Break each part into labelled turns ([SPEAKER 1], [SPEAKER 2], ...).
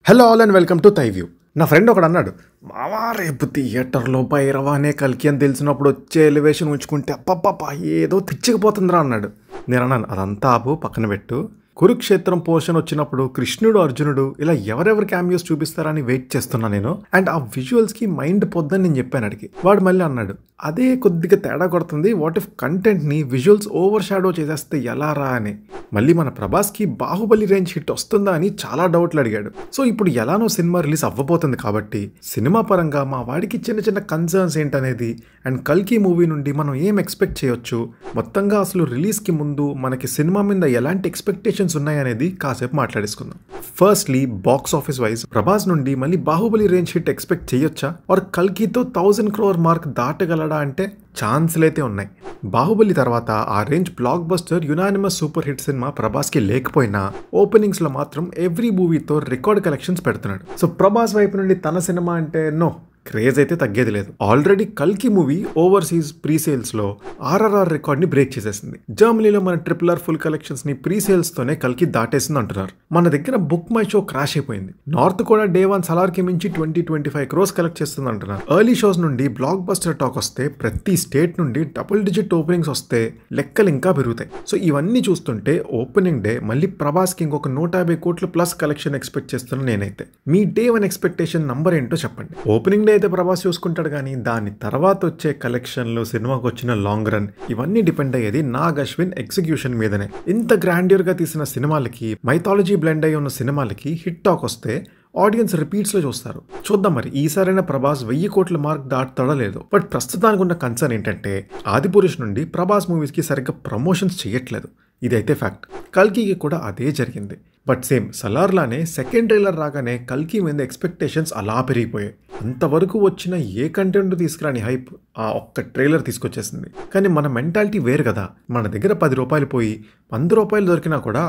[SPEAKER 1] Hello all and welcome to థైవ్యూ. నా friend ఒకడు అన్నాడు, మావా రేపు థియేటర్లో భైరవ అనే కల్కి అని తెలిసినప్పుడు వచ్చే ఎలివేషన్ ఉంచుకుంటే అప్పప్ప ఏదో పిచ్చికిపోతుందిరా అన్నాడు. నేను అన్నాను, అదంతా ఆపు, పక్కన పెట్టు. కురుక్షేత్రం పోర్షన్ వచ్చినప్పుడు కృష్ణుడు అర్జునుడు ఇలా ఎవరెవరి క్యామియోస్ చూపిస్తారని వెయిట్ చేస్తున్నా నేను. అండ్ ఆ విజువల్స్కి మైండ్ పొద్దని నేను చెప్పాను అడిగి. వాడు మళ్ళీ అన్నాడు, అదే కొద్దిగా తేడా కొడుతుంది, వాట్ ఇఫ్ కంటెంట్ని విజువల్స్ ఓవర్ షాడో చేసేస్తే ఎలా రా అని. మళ్ళీ మన ప్రభాస్కి బాహుబలి రేంజ్ హిట్ వస్తుందా అని చాలా డౌట్లు అడిగాడు. సో ఇప్పుడు ఎలానో సినిమా రిలీజ్ అవ్వబోతుంది కాబట్టి సినిమా పరంగా మా వాడికి చిన్న చిన్న కన్సర్న్స్ ఏంటనేది అండ్ కల్కి మూవీ నుండి మనం ఏం ఎక్స్పెక్ట్ చేయొచ్చు, మొత్తంగా అసలు రిలీజ్కి ముందు మనకి సినిమా మీద ఎలాంటి ఎక్స్పెక్టేషన్స్ ఉన్నాయనేది కాసేపు మాట్లాడేసుకుందాం. Firstly box office wise Prabhas నుండి మళ్ళీ బాహుబలి రేంజ్ హిట్ ఎక్స్పెక్ట్ చేయొచ్చా, ఆర్ కల్కితో 1000 crore మార్క్ దాటగలడా అంటే ఛాన్స్లు అయితే ఉన్నాయి. బాహుబలి తర్వాత ఆ range blockbuster unanimous super hit సినిమా ప్రభాస్కి లేకపోయినా ఓపెనింగ్స్లో మాత్రం ఎవ్రీ మూవీతో రికార్డ్ కలెక్షన్స్ పెడుతున్నాడు. సో ప్రభాస్ వైపు నుండి తన సినిమా అంటే నో, క్రేజ్ అయితే తగ్గేది లేదు. ఆల్రెడీ కల్కి మూవీ ఓవర్సీస్ ప్రీ సేల్స్లో RRR రికార్డ్ని బ్రేక్ చేసేసింది. జర్మనీలో మన RRR ఫుల్ కలెక్షన్స్ని ప్రీ సేల్స్తోనే కల్కి దాటేసింది అంటున్నారు. మన దగ్గర బుక్ మై షో క్రాష్ అయిపోయింది. నార్త్ కూడా డే 1 సలార్కి మించి 20-25 crores కలెక్ట్ చేస్తుంది అంటున్నారు. ఎర్లీ షోస్ నుండి బ్లాక్ బస్టర్ టాక్ వస్తే ప్రతి స్టేట్ నుండి డబుల్ డిజిట్ ఓపెనింగ్స్ వస్తే లెక్కలు ఇంకా పెరుగుతాయి. సో ఇవన్నీ చూస్తుంటే ఓపెనింగ్ డే మళ్ళీ ప్రభాస్కి ఇంకొక 150 కోట్లు ప్లస్ కలెక్షన్ ఎక్స్పెక్ట్ చేస్తున్నాను నేనైతే. మీ డే 1 ఎక్స్పెక్టేషన్ నంబర్ ఏంటో చెప్పండి. ఓపెనింగ్ డే అయితే ప్రభాస్ చూసుకుంటాడు, కానీ దాని తర్వాత వచ్చే కలెక్షన్లు, సినిమాకి వచ్చిన లాంగ్ రన్, ఇవన్నీ డిపెండ్ అయ్యేది నాగ్ అశ్విన్ ఎగ్జిక్యూషన్ మీదనే. ఇంత గ్రాండ్యూర్ గా తీసిన సినిమాలకి, మైథాలజీ బ్లెండ్ అయ్యి ఉన్న సినిమాలకి హిట్ టాక్ వస్తే ఆడియన్స్ రిపీట్స్లో చూస్తారు. చూద్దాం మరి ఈసారైనా ప్రభాస్ 1000 కోట్ల మార్క్ దాటుతాడో లేదో. బట్ ప్రస్తుతానికి ఉన్న కన్సర్న్ ఏంటంటే ఆదిపురుష్ నుండి ప్రభాస్ మూవీస్కి సరిగ్గా ప్రమోషన్స్ చేయట్లేదు. ఇదైతే ఫ్యాక్ట్. కల్కికి కూడా అదే జరిగింది. బట్ సేమ్ సలార్లానే సెకండ్ ట్రైలర్ రాగానే కల్కి మీద ఎక్స్పెక్టేషన్స్ అలా పెరిగిపోయాయి. అంతవరకు వచ్చిన ఏ కంటెంట్ తీసుకురాని హైప్ ఆ ఒక్క ట్రైలర్ తీసుకొచ్చేసింది. కానీ మన మెంటాలిటీ వేరు కదా. మన దగ్గర 10 రూపాయలు పోయి 100 రూపాయలు దొరికినా కూడా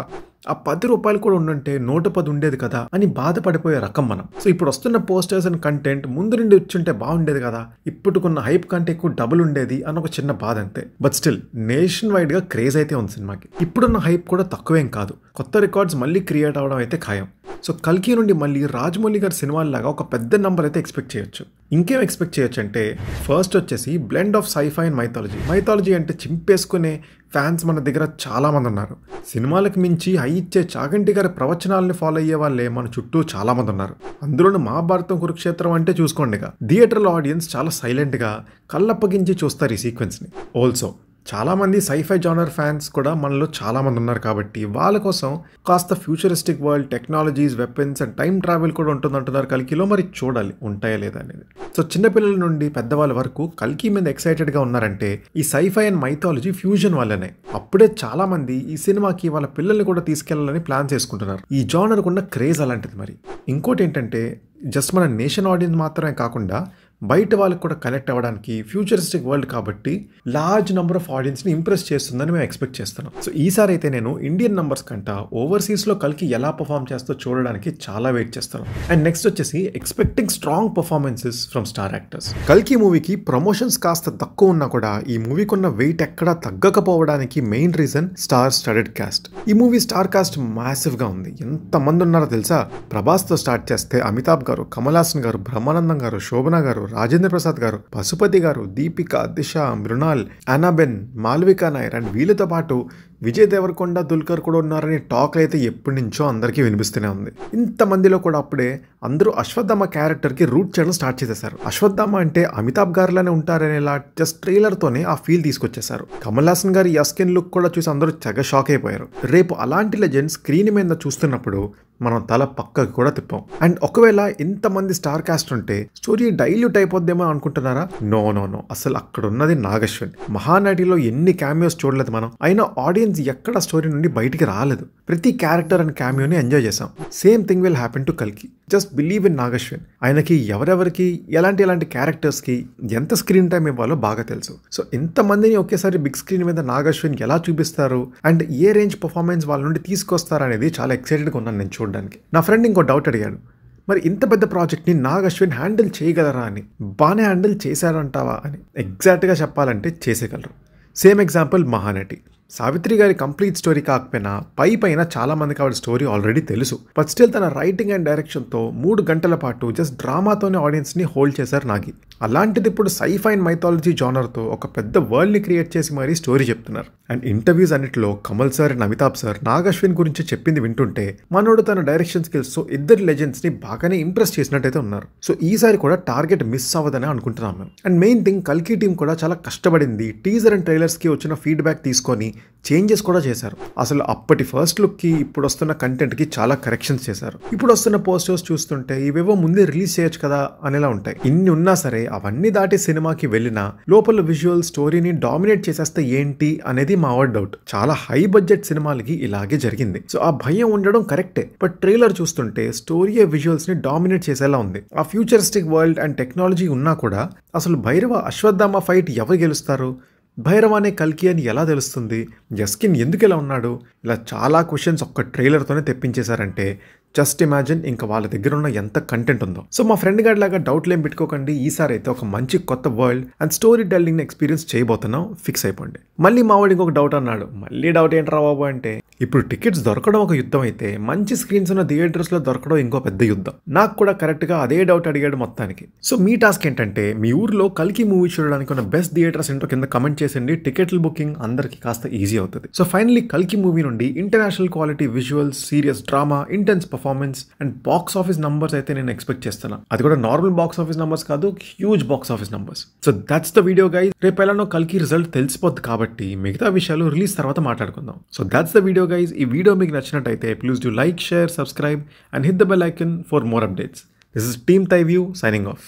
[SPEAKER 1] ఆ 10 రూపాయలు కూడా ఉండుంటే 110 ఉండేది కదా అని బాధపడిపోయే రకం మనం. సో ఇప్పుడు వస్తున్న పోస్టర్స్ అండ్ కంటెంట్ ముందు నుండి వచ్చుంటే బాగుండేది కదా, ఇప్పుడుకున్న హైప్ కంటే ఎక్కువ డబుల్ ఉండేది అని ఒక చిన్న బాధ అంతే. బట్ స్టిల్ నేషన్ వైడ్ గా క్రేజ్ అయితే ఉంది సినిమాకి. ఇప్పుడున్న హైప్ కూడా తక్కువేం కాదు. కొత్త రికార్డ్స్ మళ్ళీ క్రియేట్ అవడం అయితే ఖాయం. సో కల్కి నుండి మళ్ళీ రాజమౌళి గారి సినిమాలాగా ఒక పెద్ద నంబర్ అయితే ఎక్స్పెక్ట్ చేయొచ్చు. ఇంకేం ఎక్స్పెక్ట్ చేయొచ్చు అంటే ఫస్ట్ వచ్చేసి blend of sci fi and mythology అంటే చింపేసుకునే ఫ్యాన్స్ మన దగ్గర చాలా మంది ఉన్నారు. సినిమాలకు మించి హై ఇచ్చే చాగంటి గారి ప్రవచనాలని ఫాలో అయ్యే వాళ్ళే మన చుట్టూ చాలా మంది ఉన్నారు. అందులోనూ మహాభారతం, కురుక్షేత్రం అంటే చూసుకోండిగా, థియేటర్లో ఆడియన్స్ చాలా సైలెంట్గా కళ్ళప్పగించి చూస్తారు ఈ సీక్వెన్స్ని. ఆల్సో చాలా మంది సైఫై జానర్ ఫ్యాన్స్ కూడా మనలో చాలా మంది ఉన్నారు కాబట్టి వాళ్ళ కోసం కాస్త futuristic world, technologies, weapons and time travel కూడా ఉంటుందంటున్నారు కల్కిలో. మరి చూడాలి ఉంటాయా లేదా అనేది. సో చిన్నపిల్లల నుండి పెద్దవాళ్ళ వరకు కల్కి మీద ఎక్సైటెడ్గా ఉన్నారంటే ఈ సైఫై అండ్ మైథాలజీ ఫ్యూజన్ వల్లనే. అప్పుడే చాలా మంది ఈ సినిమాకి వాళ్ళ పిల్లల్ని కూడా తీసుకెళ్లాలని ప్లాన్ చేసుకుంటున్నారు. ఈ జానర్కు ఉన్న క్రేజ్ అలాంటిది. మరి ఇంకోటి ఏంటంటే జస్ట్ మన నేషన్ ఆడియన్స్ మాత్రమే కాకుండా బయట వాళ్ళకి కూడా కనెక్ట్ అవ్వడానికి ఫ్యూచరిస్టిక్ వరల్డ్ కాబట్టి లార్జ్ నెంబర్ ఆఫ్ ఆడియన్స్ని ఇంప్రెస్ చేస్తుందని మేము ఎక్స్పెక్ట్ చేస్తున్నాం. సో ఈసారి అయితే నేను ఇండియన్ నంబర్స్ కంట ఓవర్సీస్లో కల్కి ఎలా పర్ఫామ్ చేస్తో చూడడానికి చాలా వెయిట్ చేస్తాను. అండ్ నెక్స్ట్ వచ్చేసి expecting strong performances from star actors. కల్కి మూవీకి ప్రమోషన్స్ కాస్త తక్కువ ఉన్నా కూడా ఈ మూవీకి ఉన్న వెయిట్ ఎక్కడా తగ్గకపోవడానికి main reason star studded cast. ఈ మూవీ స్టార్ కాస్ట్ మ్యాసివ్గా ఉంది. ఎంతమంది ఉన్నారో తెలుసా? ప్రభాస్తో స్టార్ట్ చేస్తే అమితాబ్ గారు, కమల్ హాసన్ గారు, బ్రహ్మానందం గారు, శోభన గారు, రాజేంద్ర ప్రసాద్ గారు, పశుపతి గారు, దీపిక, దిశ, మృణాల్, అనాబెన్, మాల్వికా నాయర్ అండ్ వీళ్ళతో పాటు విజయ్ దేవరకొండ, దుల్కర్ కూడా ఉన్నారని టాక్ అయితే ఎప్పటి నుంచో అందరికీ వినిపిస్తూనే ఉంది. ఇంతమందిలో కూడా అప్పుడే అందరూ అశ్వత్థామ క్యారెక్టర్కి రూట్ చేయడం స్టార్ట్ చేసేశారు. అశ్వత్థామ అంటే అమితాబ్ గారిలానే ఉంటారనేలా జస్ట్ ట్రైలర్తోనే ఆ ఫీల్ తీసుకొచ్చేశారు. కమల్ హాసన్ గారి యస్కిన్ లుక్ కూడా చూసి అందరూ తెగ షాక్ అయిపోయారు. రేపు అలాంటి లెజెండ్ స్క్రీన్ మీద చూస్తున్నప్పుడు మనం తల పక్కకి కూడా తిప్పాం. అండ్ ఒకవేళ ఇంతమంది స్టార్ కాస్ట్ ఉంటే స్టోరీ డైల్యూట్ అయిపోద్దేమో అనుకుంటున్నారా? నో, అసలు అక్కడ ఉన్నది నాగ్ అశ్విన్. మహానటిలో ఎన్ని క్యామియోస్ చూడలేదు మనం, అయినా ఆడియన్స్ ఎక్కడ స్టోరీ నుండి బయటికి రాలేదు. ప్రతి క్యారెక్టర్ అండ్ క్యామియోని ఎంజాయ్ చేసాం. Same thing will happen to కల్కి. Just believe in Nag Ashwin. ఆయనకి ఎవరెవరికి ఎలాంటి క్యారెక్టర్స్కి ఎంత స్క్రీన్ టైం ఇవ్వాలో బాగా తెలుసు. సో ఇంతమందిని ఒకేసారి బిగ్ స్క్రీన్ మీద నాగ్ అశ్విన్ ఎలా చూపిస్తారు అండ్ ఏ రేంజ్ పర్ఫార్మెన్స్ వాళ్ళ నుండి తీసుకొస్తారు అనేది చాలా ఎక్సైటెడ్గా ఉన్నాను నేను చూడడానికి. నా ఫ్రెండ్ ఇంకో డౌట్ అడిగాడు, మరి ఇంత పెద్ద ప్రాజెక్ట్ని నాగ్ అశ్విన్ హ్యాండిల్ చేయగలరా అని. బాగానే హ్యాండిల్ చేశారంటావా అని. ఎగ్జాక్ట్గా చెప్పాలంటే చేసేయగలరు. Same example Mahanati. సావిత్రి గారి కంప్లీట్ స్టోరీ కాకపోయినా పైన చాలా మందికి ఆవిడ స్టోరీ ఆల్రెడీ తెలుసు. బట్ స్టిల్ తన రైటింగ్ అండ్ డైరెక్షన్తో 3 గంటల పాటు జస్ట్ డ్రామాతోనే ఆడియన్స్ని హోల్డ్ చేశారు నాగి. అలాంటిది ఇప్పుడు సైఫై అండ్ మైథాలజీ జానర్తో ఒక పెద్ద వరల్డ్ని క్రియేట్ చేసి మరీ స్టోరీ చెప్తున్నారు. అండ్ ఇంటర్వ్యూస్ అన్నిటిలో Kamal sir and Amitabh sir Nag Ashwin గురించి చెప్పింది వింటుంటే మనోడు తన డైరెక్షన్ స్కిల్స్తో ఇద్దరు లెజెండ్స్ని బాగానే ఇంప్రెస్ చేసినట్టయితే ఉన్నారు. సో ఈసారి కూడా టార్గెట్ మిస్ అవ్వదని అనుకుంటున్నాం మేము. అండ్ మెయిన్ థింగ్ కల్కి టీం కూడా చాలా కష్టపడింది. టీజర్ అండ్ ట్రైలర్స్కి వచ్చిన ఫీడ్బ్యాక్ తీసుకొని చేంజెస్ కూడా చేశారు. అసలు అప్పటి ఫస్ట్ లుక్కి ఇప్పుడు వస్తున్న కంటెంట్కి చాలా కరెక్షన్స్ చేశారు. ఇప్పుడు వస్తున్న పోస్టర్స్ చూస్తుంటే ఇవేవో ముందే రిలీజ్ చేయొచ్చు కదా అనేలా ఉంటాయి. ఇన్ని ఉన్నా సరే అవన్నీ దాటి సినిమాకి వెళ్ళినా లోపల విజువల్ స్టోరీని డామినేట్ చేసేస్తే ఏంటి అనేది మా డౌట్. చాలా హై బడ్జెట్ సినిమాలకి ఇలాగే జరిగింది. సో ఆ భయం ఉండడం కరెక్టే. బట్ ట్రైలర్ చూస్తుంటే స్టోరీ విజువల్స్ ని డామినేట్ చేసేలా ఉంది. ఆ ఫ్యూచరిస్టిక్ వరల్డ్ అండ్ టెక్నాలజీ ఉన్నా కూడా అసలు భైరవ అశ్వత్థామ ఫైట్ ఎవరు గెలుస్తారు? భైరవ అనే కల్కి అని ఎలా తెలుస్తుంది? జస్కిన్ ఎందుకు ఇలా ఉన్నాడు? ఇలా చాలా క్వశ్చన్స్ ఒక్క ట్రైలర్తోనే తెప్పించేశారంటే జస్ట్ ఇమాజిన్ ఇంకా వాళ్ళ దగ్గర ఉన్న ఎంత కంటెంట్ ఉందో. సో మా ఫ్రెండ్ గారి లాగా డౌట్లు ఏం పెట్టుకోకండి. ఈసారి అయితే ఒక మంచి కొత్త world and story telling experience చేయబోతున్నాం. ఫిక్స్ అయిపోండి. మళ్ళీ మావాడికి ఇంకొక డౌట్ అన్నాడు. మళ్ళీ డౌట్ ఏంట్రా బాబు అంటే, ఇప్పుడు టికెట్స్ దొరకడం ఒక యుద్ధం అయితే మంచి స్క్రీన్స్ ఉన్న థియేటర్స్లో దొరకడం ఇంకో పెద్ద యుద్ధం. నాకు కూడా కరెక్ట్గా అదే డౌట్ అడిగాడు మొత్తానికి. సో మీ టాస్క్ ఏంటంటే మీ ఊర్లో కల్కి మూవీ చూడడానికి ఉన్న బెస్ట్ థియేటర్స్ ఏంటో కింద కమెంట్ చేసండి. టికెట్ల బుకింగ్ అందరికి కాస్త ఈజీ అవుతుంది. సో ఫైనలీ కల్కి మూవీ నుండి international quality visuals, serious drama, intense performance and box office numbers అయితే నేను ఎక్స్పెక్ట్ చేస్తున్నా. అది కూడా నార్మల్ బాక్స్ ఆఫీస్ నంబర్స్ కాదు, huge box office numbers. So that's the video guys. రేపు ఎలానో కల్కి రిజల్ట్ తెలిసిపోద్ది కాబట్టి మిగతా విషయాలు రిలీజ్ తర్వాత మాట్లాడుకుందాం. So that's the video guys. ఈ వీడియో మీకు నచ్చినట్టయితే please do like, share, subscribe and hit the bell icon for more updates. This is team Thyview signing of.